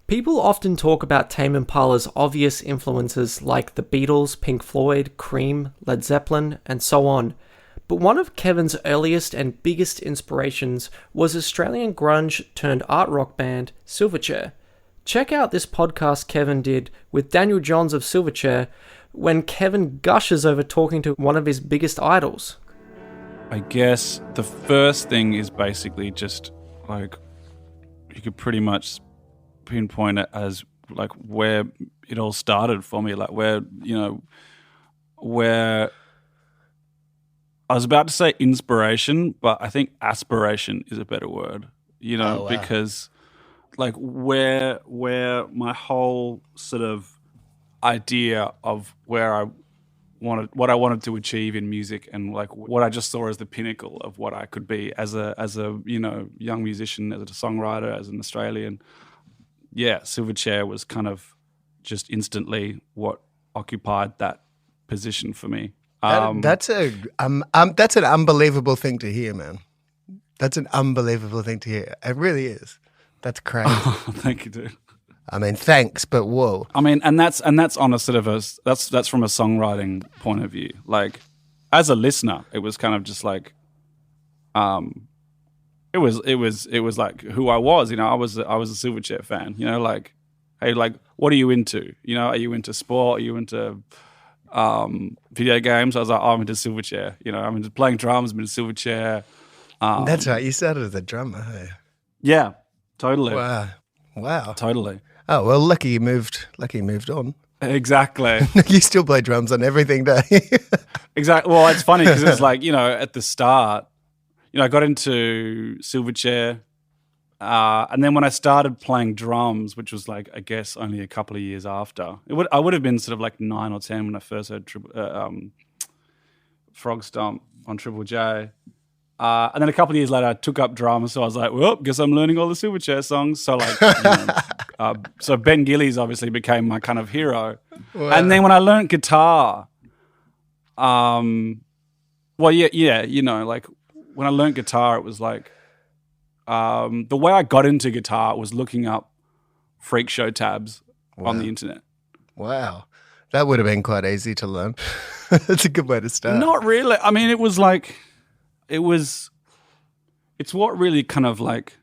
People often talk about Tame Impala's obvious influences like the Beatles, Pink Floyd, Cream, Led Zeppelin, and so on. But one of Kevin's earliest and biggest inspirations was Australian grunge turned art rock band Silverchair. Check out this podcast Kevin did with Daniel Johns of Silverchair when Kevin gushes over talking to one of his biggest idols. I guess the first thing is basically just like you could pretty much pinpoint it as like where it all started for me, like where I was about to say inspiration, but I think aspiration is a better word, because like where my whole sort of idea of what I wanted to achieve in music and like what I just saw as the pinnacle of what I could be as a young musician, as a songwriter, as an Australian. Yeah, Silverchair was kind of just instantly what occupied that position for me. That's an unbelievable thing to hear, man. That's an unbelievable thing to hear. It really is. That's crazy. Oh, thank you, dude. I mean, thanks, but whoa. I mean, and that's on a sort of that's from a songwriting point of view. Like, as a listener, it was kind of just like, it was like who I was. I was a Silverchair fan. Like, hey, like, what are you into? Are you into sport? Are you into video games? I was like, I'm into Silverchair. I'm into playing drums. I'm into Silverchair. That's right. You started as a drummer, hey? Yeah, totally. Wow. Totally. Oh, well, lucky you moved on. Exactly. You still play drums on everything, don't you? Exactly. Well, it's funny because it's like, at the start, I got into Silverchair. And then when I started playing drums, which was like, I guess only a couple of years after, I would have been sort of like 9 or 10 when I first heard Frog Stomp on Triple J. And then a couple of years later, I took up drums. So I was like, well, guess I'm learning all the Silverchair songs. So like, so Ben Gillies obviously became my kind of hero. Wow. And then when I learned guitar, like when I learned guitar, it was like, the way I got into guitar was looking up freak show tabs on the internet. Wow. That would have been quite easy to learn. That's a good way to start. Not really. I mean, it's what really kind of like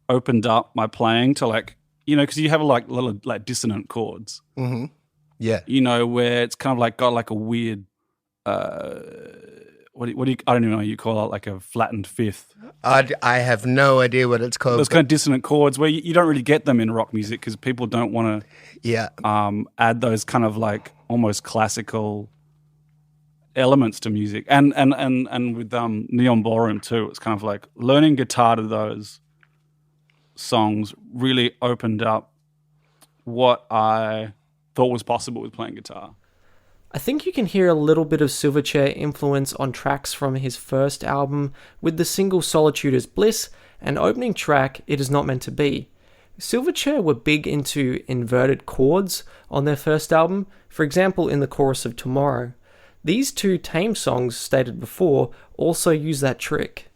opened up my playing to like, because you have like little like dissonant chords. Mm-hmm. Yeah. Where it's kind of like got like a weird, what do you, I don't even know what you call it, like a flattened fifth. I have no idea what it's called. Those kind of dissonant chords where you don't really get them in rock music because people don't want to add those kind of like almost classical elements to music. And with Neon Ballroom too, it's kind of like learning guitar to those songs really opened up what I thought was possible with playing guitar. I think you can hear a little bit of Silverchair influence on tracks from his first album with the single Solitude is Bliss and opening track It Is Not Meant to Be. Silverchair were big into inverted chords on their first album, for example in the chorus of Tomorrow. These two Tame songs stated before also use that trick.